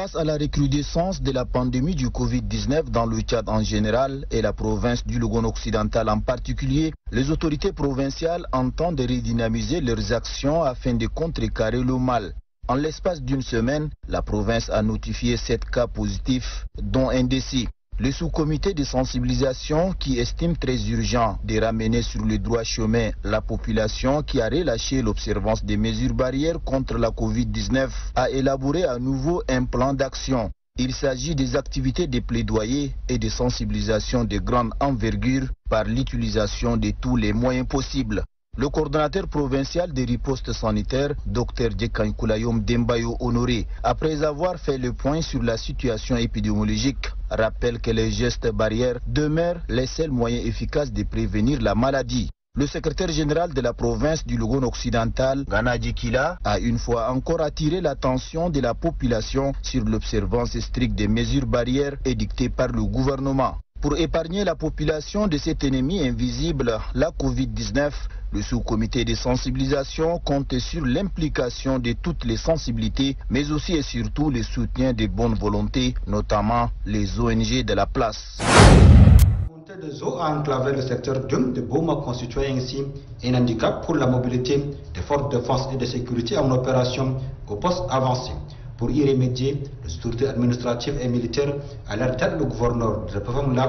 Face à la recrudescence de la pandémie du Covid-19 dans le Tchad en général et la province du Logone occidental en particulier, les autorités provinciales entendent redynamiser leurs actions afin de contrecarrer le mal. En l'espace d'une semaine, la province a notifié 7 cas positifs, dont un décès. Le sous-comité de sensibilisation qui estime très urgent de ramener sur le droit chemin la population qui a relâché l'observance des mesures barrières contre la Covid-19 a élaboré à nouveau un plan d'action. Il s'agit des activités de plaidoyer et de sensibilisation de grande envergure par l'utilisation de tous les moyens possibles. Le coordonnateur provincial des ripostes sanitaires, Dr Djekankulayom Dembayo Honoré, après avoir fait le point sur la situation épidémiologique, rappelle que les gestes barrières demeurent les seuls moyens efficaces de prévenir la maladie. Le secrétaire général de la province du Logone occidental, Gana Djikila, a une fois encore attiré l'attention de la population sur l'observance stricte des mesures barrières édictées par le gouvernement. Pour épargner la population de cet ennemi invisible, la Covid-19, le sous-comité de sensibilisation compte sur l'implication de toutes les sensibilités, mais aussi et surtout le soutien des bonnes volontés, notamment les ONG de la place. La montée des eaux a enclavé le secteur de Boma, constituant ainsi un handicap pour la mobilité des forces de défense et de sécurité en opération au poste avancé. Pour y remédier, les autorités administratives et militaires alertent le gouverneur de République,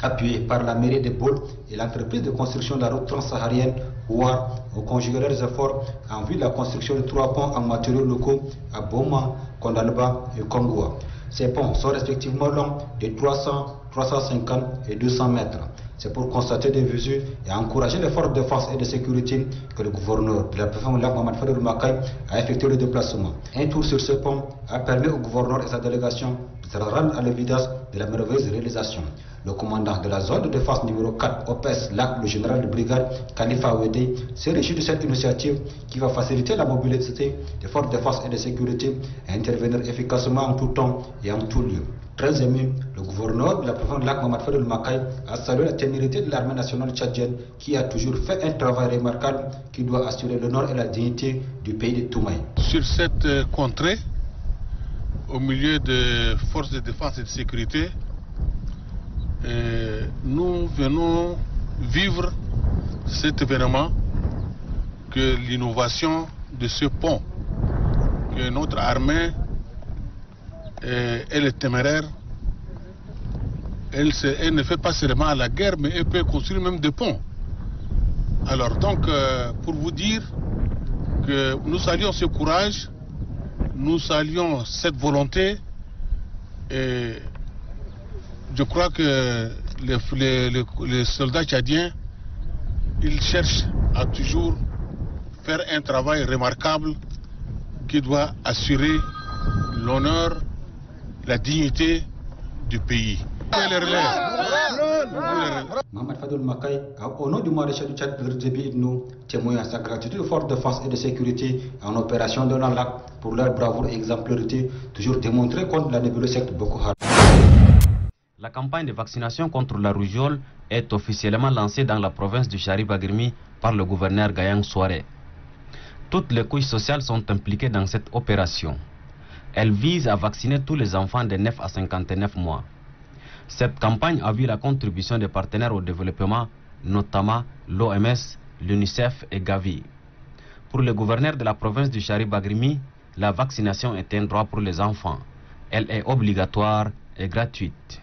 appuyé par la mairie de Bol et l'entreprise de construction de la route transsaharienne OAR, ont conjugué leurs efforts en vue de la construction de 3 ponts en matériaux locaux à Boma, Kondalba et Kongoua. Ces ponts sont respectivement longs de 300, 350 et 200 mètres. C'est pour constater des visu et encourager les forces de défense et de sécurité que le gouverneur de la préfecture Mohamed Fadel Makai a effectué le déplacement. Un tour sur ce pont a permis au gouverneur et sa délégation de se rendre à l'évidence de la merveilleuse réalisation. Le commandant de la zone de défense numéro 4 OPS LAC, le général de brigade Khalifa Ouedé, s'est réjoui de cette initiative qui va faciliter la mobilité des forces de défense et de sécurité à intervenir efficacement en tout temps et en tout lieu. Très ému, le gouverneur de la province de Lac Mohamed Fadel Makai a salué la témérité de l'armée nationale tchadienne qui a toujours fait un travail remarquable qui doit assurer l'honneur et la dignité du pays de Toumaï. Sur cette contrée, au milieu des forces de défense et de sécurité, nous venons vivre cet événement que l'innovation de ce pont, que notre armée elle est téméraire, elle ne fait pas seulement la guerre, mais elle peut construire même des ponts. Alors donc, pour vous dire que nous saluons ce courage, nous saluons cette volonté, et je crois que les soldats tchadiens, ils cherchent à toujours faire un travail remarquable qui doit assurer l'honneur, la dignité du pays. Mohamed Fadel Makai a, au nom du maréchal du Tchad, témoigné sa gratitude aux forces de défense et de sécurité en opération de Lac pour leur bravoure et exemplarité, toujours démontrée contre la nébuleuse secte Boko Haram. La campagne de vaccination contre la rougeole est officiellement lancée dans la province du Chari-Bagrimi par le gouverneur Gayang Souare. Toutes les couches sociales sont impliquées dans cette opération. Elle vise à vacciner tous les enfants de 9 à 59 mois. Cette campagne a vu la contribution des partenaires au développement, notamment l'OMS, l'UNICEF et Gavi. Pour le gouverneur de la province du Chari-Bagrimi, la vaccination est un droit pour les enfants. Elle est obligatoire et gratuite.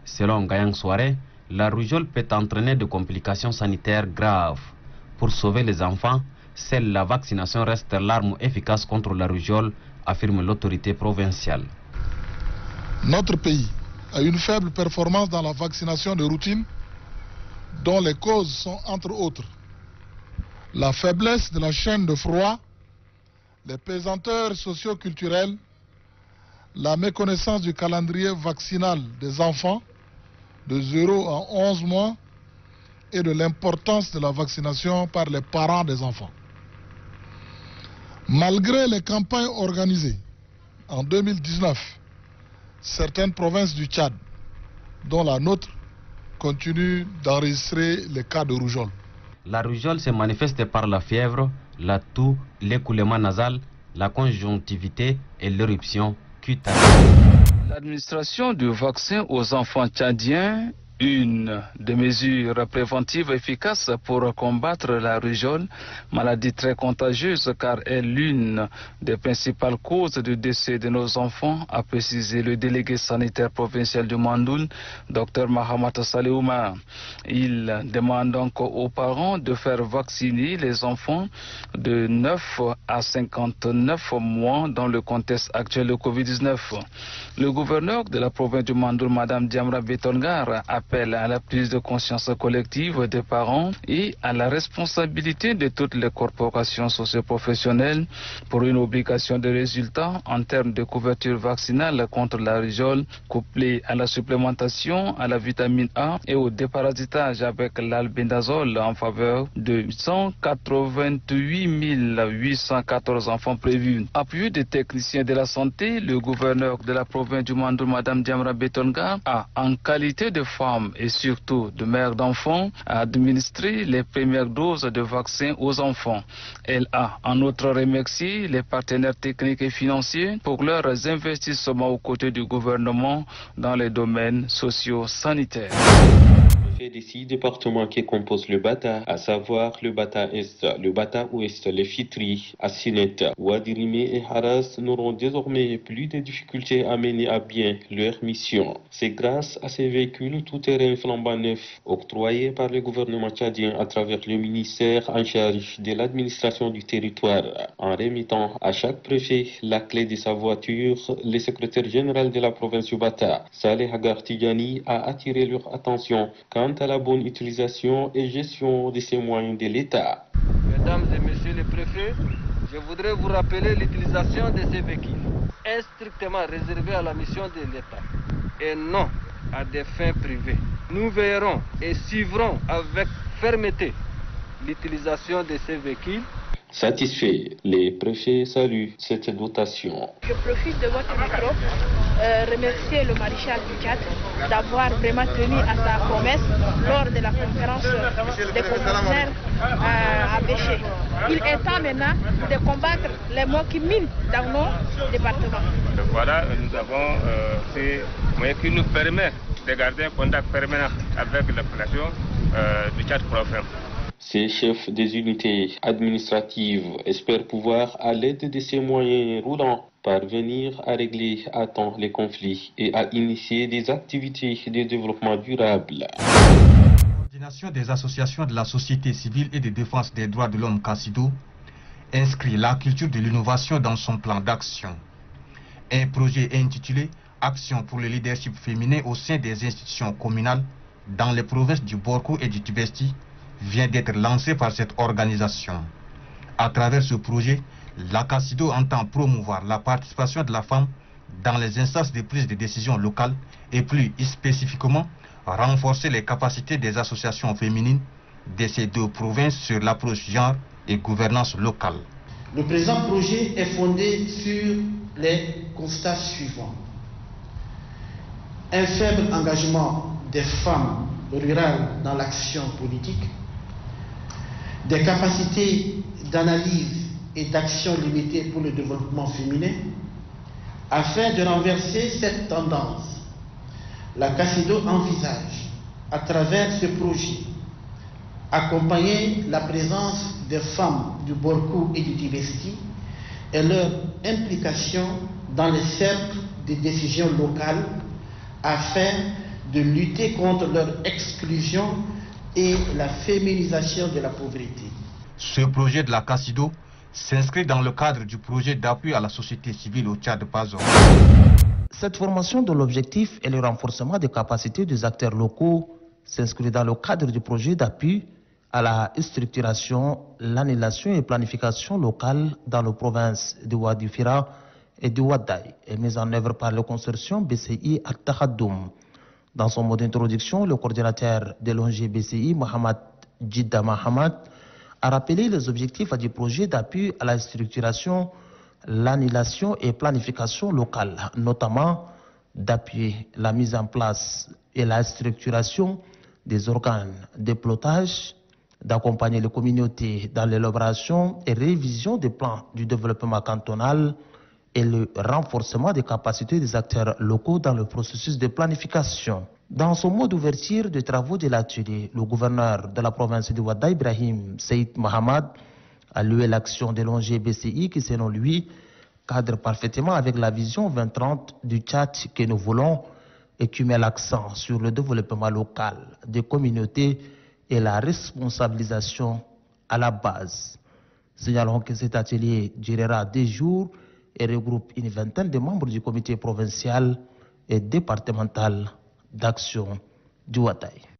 Selon Gayang Souare, la rougeole peut entraîner des complications sanitaires graves. Pour sauver les enfants, seule la vaccination reste l'arme efficace contre la rougeole, affirme l'autorité provinciale. Notre pays a une faible performance dans la vaccination de routine, dont les causes sont entre autres la faiblesse de la chaîne de froid, les pesanteurs socio-culturelles, la méconnaissance du calendrier vaccinal des enfants de 0 à 11 mois et de l'importance de la vaccination par les parents des enfants. Malgré les campagnes organisées en 2019, certaines provinces du Tchad, dont la nôtre, continuent d'enregistrer les cas de rougeole. La rougeole se manifeste par la fièvre, la toux, l'écoulement nasal, la conjonctivité et l'éruption cutanée. L'administration du vaccin aux enfants tchadiens, une des mesures préventives efficaces pour combattre la rougeole, maladie très contagieuse car elle est l'une des principales causes de décès de nos enfants, a précisé le délégué sanitaire provincial du Mandoul, Dr Mahamat Saleouma. Il demande donc aux parents de faire vacciner les enfants de 9 à 59 mois dans le contexte actuel de Covid-19. Le gouverneur de la province du Mandoul, Mme Diamra Betongar, appelle à la prise de conscience collective des parents et à la responsabilité de toutes les corporations socio-professionnelles pour une obligation de résultats en termes de couverture vaccinale contre la rougeole, couplée à la supplémentation à la vitamine A et au déparasitage avec l'albendazole en faveur de 188 814 enfants prévus. Appuyé des techniciens de la santé, le gouverneur de la province du Mandoul, Mme Diamra Betonga, a, en qualité de femme et surtout de mère d'enfants, administré les premières doses de vaccins aux enfants. Elle a en outre remercié les partenaires techniques et financiers pour leurs investissements aux côtés du gouvernement dans les domaines socio-sanitaires. Des 6 départements qui composent le Bata, à savoir le Bata Est, le Bata Ouest, les Fitri, Assinet, Ouadirime et Haras n'auront désormais plus de difficultés à mener à bien leur mission. C'est grâce à ces véhicules tout-terrain flambant neufs octroyés par le gouvernement tchadien à travers le ministère en charge de l'administration du territoire. En remettant à chaque préfet la clé de sa voiture, le secrétaire général de la province du Bata, Saleh Hagar Tidjani, a attiré leur attention quant à la bonne utilisation et gestion de ces moyens de l'État. Mesdames et messieurs les préfets, je voudrais vous rappeler l'utilisation de ces véhicules est strictement réservée à la mission de l'État et non à des fins privées. Nous veillerons et suivrons avec fermeté l'utilisation de ces véhicules. Satisfait, les préfets saluent cette dotation. Je profite de votre micro, remercier le maréchal du Tchad d'avoir vraiment tenu à sa promesse lors de la conférence des commissaires à Béché. Il est temps maintenant de combattre les maux qui minent dans nos départements. Voilà, nous avons ces moyens qui nous permettent de garder un contact permanent avec la population du Tchad profond. Ces chefs des unités administratives espèrent pouvoir, à l'aide de ces moyens roulants, parvenir à régler à temps les conflits et à initier des activités de développement durable. La coordination des associations de la société civile et de défense des droits de l'homme Cassido inscrit la culture de l'innovation dans son plan d'action. Un projet intitulé « Action pour le leadership féminin au sein des institutions communales dans les provinces du Borkou et du Tibesti » vient d'être lancé par cette organisation. À travers ce projet, la Cassido entend promouvoir la participation de la femme dans les instances de prise de décision locales et plus spécifiquement renforcer les capacités des associations féminines de ces deux provinces sur l'approche genre et gouvernance locale. Le présent projet est fondé sur les constats suivants. Un faible engagement des femmes rurales dans l'action politique, des capacités d'analyse et d'action limitées pour le développement féminin. Afin de renverser cette tendance, la Cassido envisage, à travers ce projet, accompagner la présence des femmes du Borkou et du Tibesti et leur implication dans les cercles de décision locales afin de lutter contre leur exclusion et la féminisation de la pauvreté. Ce projet de la Cassido s'inscrit dans le cadre du projet d'appui à la société civile au Tchad Bazo. Cette formation dont l'objectif est le renforcement des capacités des acteurs locaux s'inscrit dans le cadre du projet d'appui à la structuration, l'annulation et planification locale dans les provinces de Wadi Fira et de Ouaddaï et mise en œuvre par le consortium BCI Al-Takhadoum. Dans son mot d'introduction, le coordinateur de l'ONG BCI, Mohamed Jidda Mahamad, a rappelé les objectifs du projet d'appui à la structuration, l'annulation et planification locale, notamment d'appuyer la mise en place et la structuration des organes de pilotage, d'accompagner les communautés dans l'élaboration et révision des plans du développement cantonal et le renforcement des capacités des acteurs locaux dans le processus de planification. Dans son mot d'ouverture des travaux de l'atelier, le gouverneur de la province de Ouada, Ibrahim Seyd Mohamed, a loué l'action de l'ONG-BCI qui, selon lui, cadre parfaitement avec la vision 2030 du Tchad que nous voulons et qui met l'accent sur le développement local des communautés et la responsabilisation à la base. Signalons que cet atelier durera 2 jours et regroupe une vingtaine de membres du comité provincial et départemental d'action du Ouattaï.